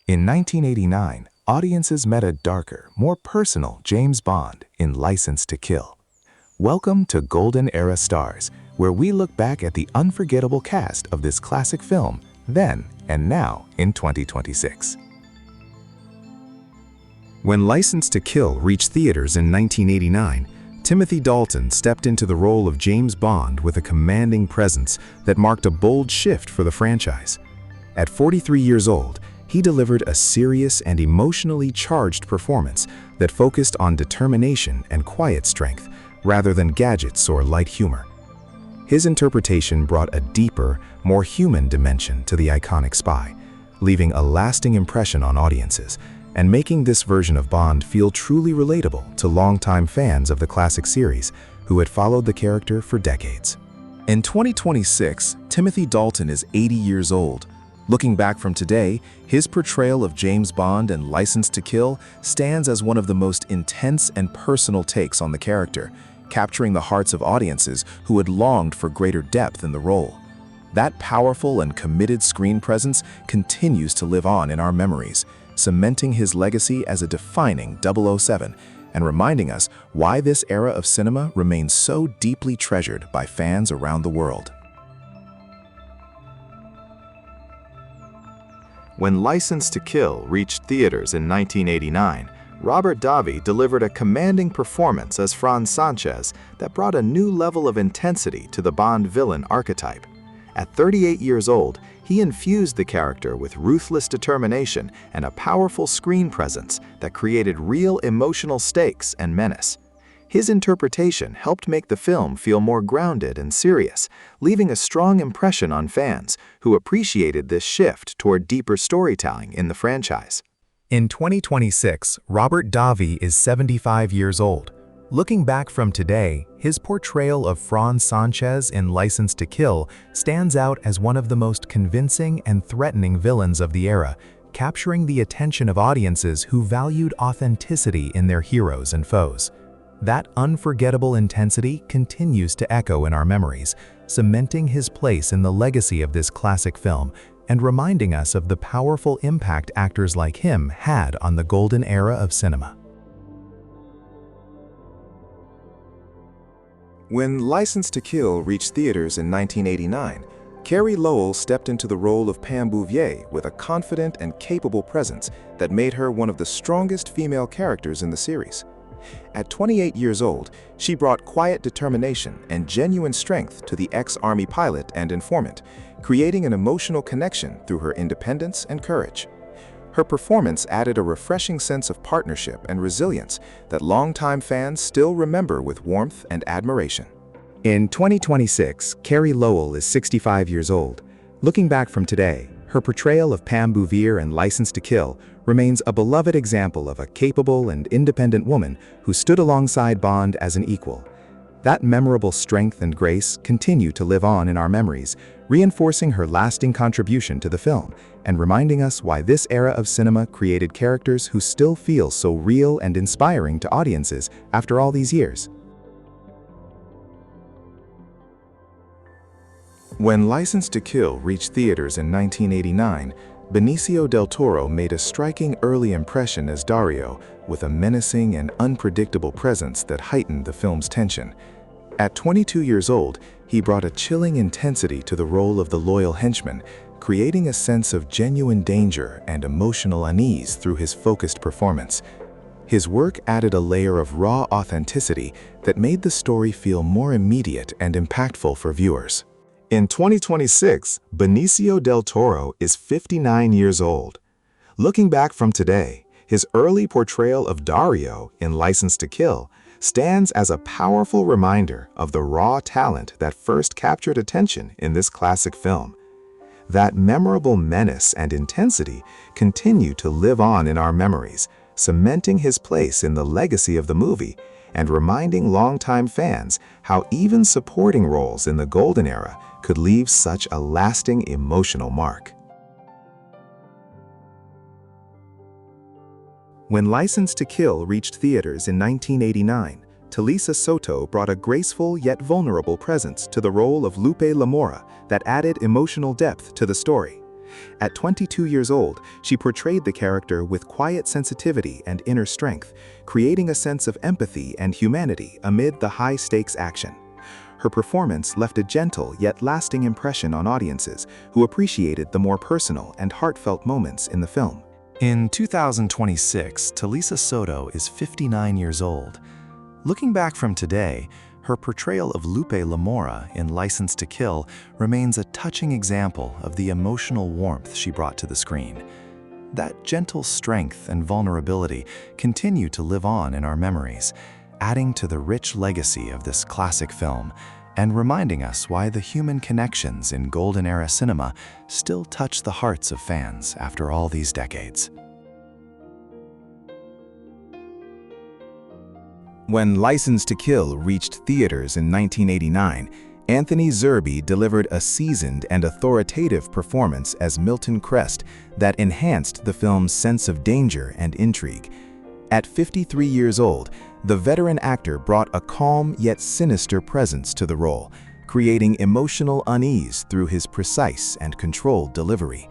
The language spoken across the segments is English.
In 1989, audiences met a darker, more personal James Bond in License to Kill. Welcome to Golden Era Stars, where we look back at the unforgettable cast of this classic film then and now in 2026. When License to Kill reached theaters in 1989, Timothy Dalton stepped into the role of James Bond with a commanding presence that marked a bold shift for the franchise. At 43 years old, he delivered a serious and emotionally charged performance that focused on determination and quiet strength rather than gadgets or light humor. His interpretation brought a deeper, more human dimension to the iconic spy, leaving a lasting impression on audiences and making this version of Bond feel truly relatable to longtime fans of the classic series who had followed the character for decades. In 2026, Timothy Dalton is 80 years old. Looking back from today, his portrayal of James Bond in License to Kill stands as one of the most intense and personal takes on the character, capturing the hearts of audiences who had longed for greater depth in the role. That powerful and committed screen presence continues to live on in our memories, cementing his legacy as a defining 007 and reminding us why this era of cinema remains so deeply treasured by fans around the world. When License to Kill reached theaters in 1989, Robert Davi delivered a commanding performance as Franz Sanchez that brought a new level of intensity to the Bond villain archetype. At 38 years old, he infused the character with ruthless determination and a powerful screen presence that created real emotional stakes and menace. His interpretation helped make the film feel more grounded and serious, leaving a strong impression on fans who appreciated this shift toward deeper storytelling in the franchise. In 2026, Robert Davi is 75 years old. Looking back from today, his portrayal of Franz Sanchez in License to Kill stands out as one of the most convincing and threatening villains of the era, capturing the attention of audiences who valued authenticity in their heroes and foes. That unforgettable intensity continues to echo in our memories, cementing his place in the legacy of this classic film and reminding us of the powerful impact actors like him had on the golden era of cinema. When License to Kill reached theaters in 1989, Carey Lowell stepped into the role of Pam Bouvier with a confident and capable presence that made her one of the strongest female characters in the series. At 28 years old, she brought quiet determination and genuine strength to the ex-Army pilot and informant, creating an emotional connection through her independence and courage. Her performance added a refreshing sense of partnership and resilience that longtime fans still remember with warmth and admiration. In 2026, Carey Lowell is 65 years old. Looking back from today, her portrayal of Pam Bouvier in License to Kill remains a beloved example of a capable and independent woman who stood alongside Bond as an equal. That memorable strength and grace continue to live on in our memories, reinforcing her lasting contribution to the film and reminding us why this era of cinema created characters who still feel so real and inspiring to audiences after all these years. When License to Kill reached theaters in 1989, Benicio del Toro made a striking early impression as Dario, with a menacing and unpredictable presence that heightened the film's tension. At 22 years old, he brought a chilling intensity to the role of the loyal henchman, creating a sense of genuine danger and emotional unease through his focused performance. His work added a layer of raw authenticity that made the story feel more immediate and impactful for viewers. In 2026, Benicio del Toro is 59 years old. Looking back from today, his early portrayal of Dario in License to Kill stands as a powerful reminder of the raw talent that first captured attention in this classic film. That memorable menace and intensity continue to live on in our memories, cementing his place in the legacy of the movie and reminding longtime fans how even supporting roles in the golden era could leave such a lasting emotional mark. When License to Kill reached theaters in 1989, Talisa Soto brought a graceful yet vulnerable presence to the role of Lupe Lamora that added emotional depth to the story. At 22 years old, she portrayed the character with quiet sensitivity and inner strength, creating a sense of empathy and humanity amid the high-stakes action. Her performance left a gentle yet lasting impression on audiences who appreciated the more personal and heartfelt moments in the film. In 2026, Talisa Soto is 59 years old. Looking back from today, her portrayal of Lupe Lamora in License to Kill remains a touching example of the emotional warmth she brought to the screen. That gentle strength and vulnerability continue to live on in our memories, adding to the rich legacy of this classic film and reminding us why the human connections in Golden Era cinema still touch the hearts of fans after all these decades. When License to Kill reached theaters in 1989, Anthony Zerbe delivered a seasoned and authoritative performance as Milton Crest that enhanced the film's sense of danger and intrigue. At 53 years old, the veteran actor brought a calm yet sinister presence to the role, creating emotional unease through his precise and controlled delivery.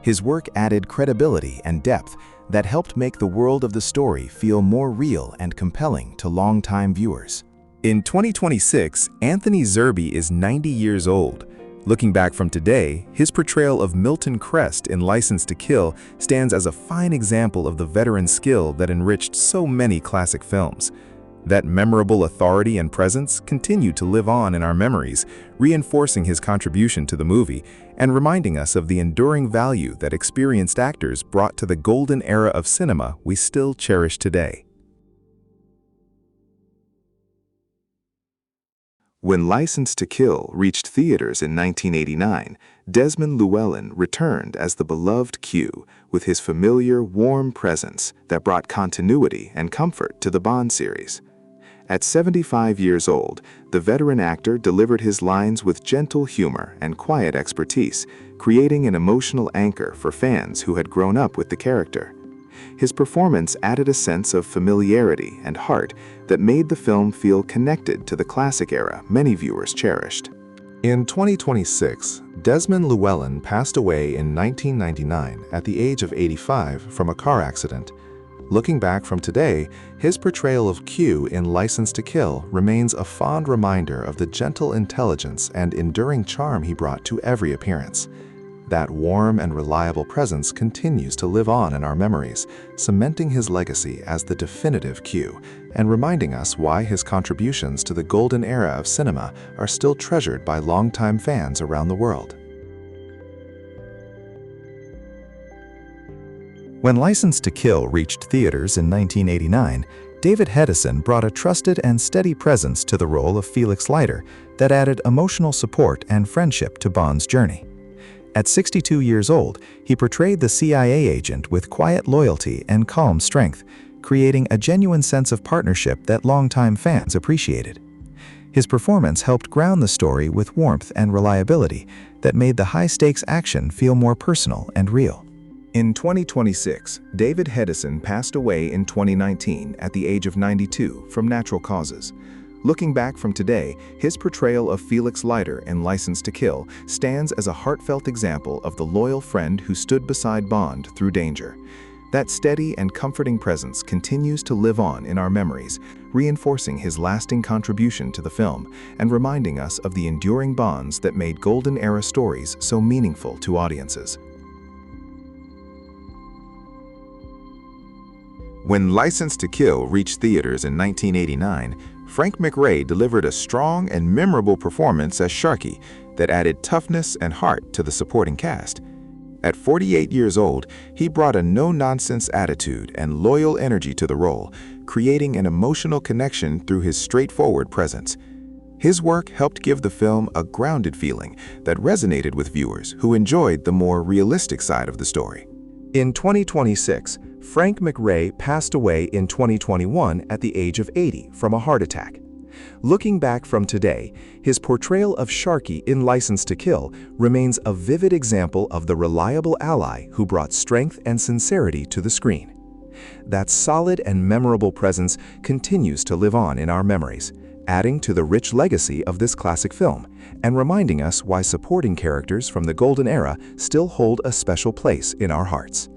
His work added credibility and depth that helped make the world of the story feel more real and compelling to longtime viewers. In 2026, Anthony Zerbe is 90 years old. Looking back from today, his portrayal of Milton Crest in License to Kill stands as a fine example of the veteran skill that enriched so many classic films. That memorable authority and presence continue to live on in our memories, reinforcing his contribution to the movie and reminding us of the enduring value that experienced actors brought to the golden era of cinema we still cherish today. When License to Kill reached theaters in 1989, Desmond Llewelyn returned as the beloved Q with his familiar, warm presence that brought continuity and comfort to the Bond series. At 75 years old, the veteran actor delivered his lines with gentle humor and quiet expertise, creating an emotional anchor for fans who had grown up with the character. His performance added a sense of familiarity and heart that made the film feel connected to the classic era many viewers cherished. In 2026, Desmond Llewelyn passed away in 1999 at the age of 85 from a car accident. Looking back from today, his portrayal of Q in License to Kill remains a fond reminder of the gentle intelligence and enduring charm he brought to every appearance. That warm and reliable presence continues to live on in our memories, cementing his legacy as the definitive Q and reminding us why his contributions to the golden era of cinema are still treasured by longtime fans around the world. When License to Kill reached theaters in 1989, David Hedison brought a trusted and steady presence to the role of Felix Leiter that added emotional support and friendship to Bond's journey. At 62 years old, he portrayed the CIA agent with quiet loyalty and calm strength, creating a genuine sense of partnership that longtime fans appreciated. His performance helped ground the story with warmth and reliability that made the high-stakes action feel more personal and real. In 2026, David Hedison passed away in 2019 at the age of 92 from natural causes. Looking back from today, his portrayal of Felix Leiter in License to Kill stands as a heartfelt example of the loyal friend who stood beside Bond through danger. That steady and comforting presence continues to live on in our memories, reinforcing his lasting contribution to the film and reminding us of the enduring bonds that made Golden Era stories so meaningful to audiences. When License to Kill reached theaters in 1989, Frank McRae delivered a strong and memorable performance as Sharky that added toughness and heart to the supporting cast. At 48 years old, he brought a no-nonsense attitude and loyal energy to the role, creating an emotional connection through his straightforward presence. His work helped give the film a grounded feeling that resonated with viewers who enjoyed the more realistic side of the story. In 2026, Frank McRae passed away in 2021 at the age of 80 from a heart attack. Looking back from today, his portrayal of Sharky in License to Kill remains a vivid example of the reliable ally who brought strength and sincerity to the screen. That solid and memorable presence continues to live on in our memories, adding to the rich legacy of this classic film and reminding us why supporting characters from the golden era still hold a special place in our hearts.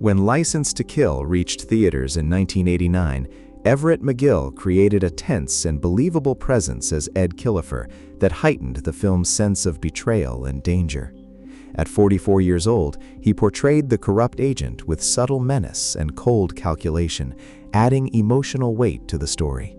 When License to Kill reached theaters in 1989, Everett McGill created a tense and believable presence as Ed Killefer that heightened the film's sense of betrayal and danger. At 44 years old, he portrayed the corrupt agent with subtle menace and cold calculation, adding emotional weight to the story.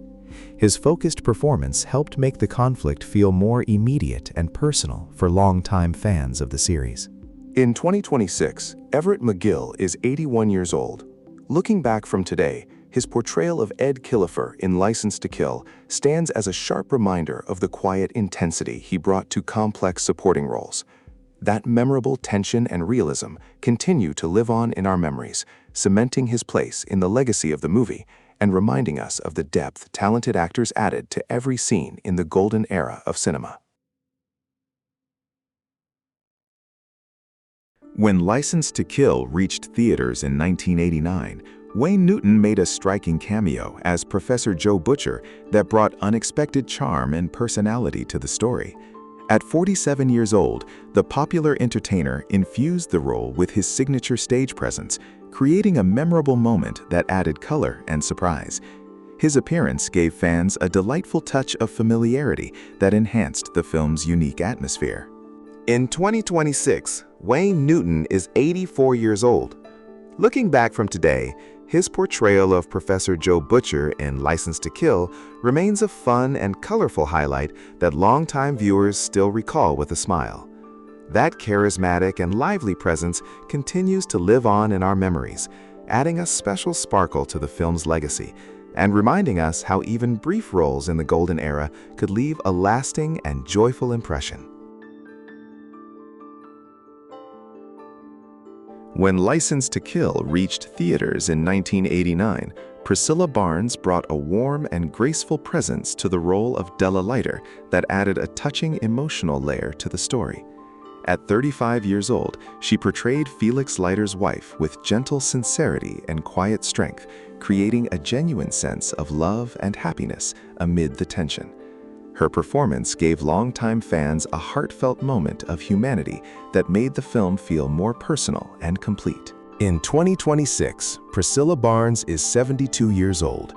His focused performance helped make the conflict feel more immediate and personal for longtime fans of the series. In 2026, Everett McGill is 81 years old. Looking back from today, his portrayal of Ed Killefer in License to Kill stands as a sharp reminder of the quiet intensity he brought to complex supporting roles. That memorable tension and realism continue to live on in our memories, cementing his place in the legacy of the movie and reminding us of the depth talented actors added to every scene in the golden era of cinema. When License to Kill reached theaters in 1989, Wayne Newton made a striking cameo as Professor Joe Butcher that brought unexpected charm and personality to the story. At 47 years old, the popular entertainer infused the role with his signature stage presence, creating a memorable moment that added color and surprise. His appearance gave fans a delightful touch of familiarity that enhanced the film's unique atmosphere. In 2026, Wayne Newton is 84 years old. Looking back from today, his portrayal of Professor Joe Butcher in License to Kill remains a fun and colorful highlight that longtime viewers still recall with a smile. That charismatic and lively presence continues to live on in our memories, adding a special sparkle to the film's legacy and reminding us how even brief roles in the golden era could leave a lasting and joyful impression. When License to Kill reached theaters in 1989, Priscilla Barnes brought a warm and graceful presence to the role of Della Leiter that added a touching emotional layer to the story. At 35 years old, she portrayed Felix Leiter's wife with gentle sincerity and quiet strength, creating a genuine sense of love and happiness amid the tension. Her performance gave longtime fans a heartfelt moment of humanity that made the film feel more personal and complete. In 2026, Priscilla Barnes is 72 years old.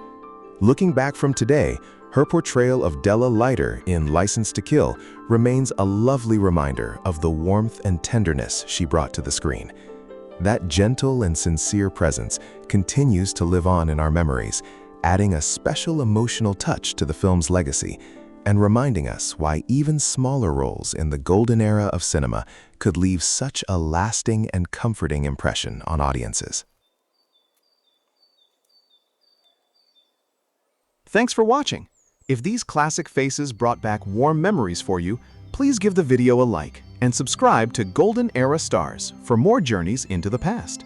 Looking back from today, her portrayal of Della Leiter in License to Kill remains a lovely reminder of the warmth and tenderness she brought to the screen. That gentle and sincere presence continues to live on in our memories, adding a special emotional touch to the film's legacy and reminding us why even smaller roles in the golden era of cinema could leave such a lasting and comforting impression on audiences. Thanks for watching. If these classic faces brought back warm memories for you, please give the video a like and subscribe to Golden Era Stars for more journeys into the past.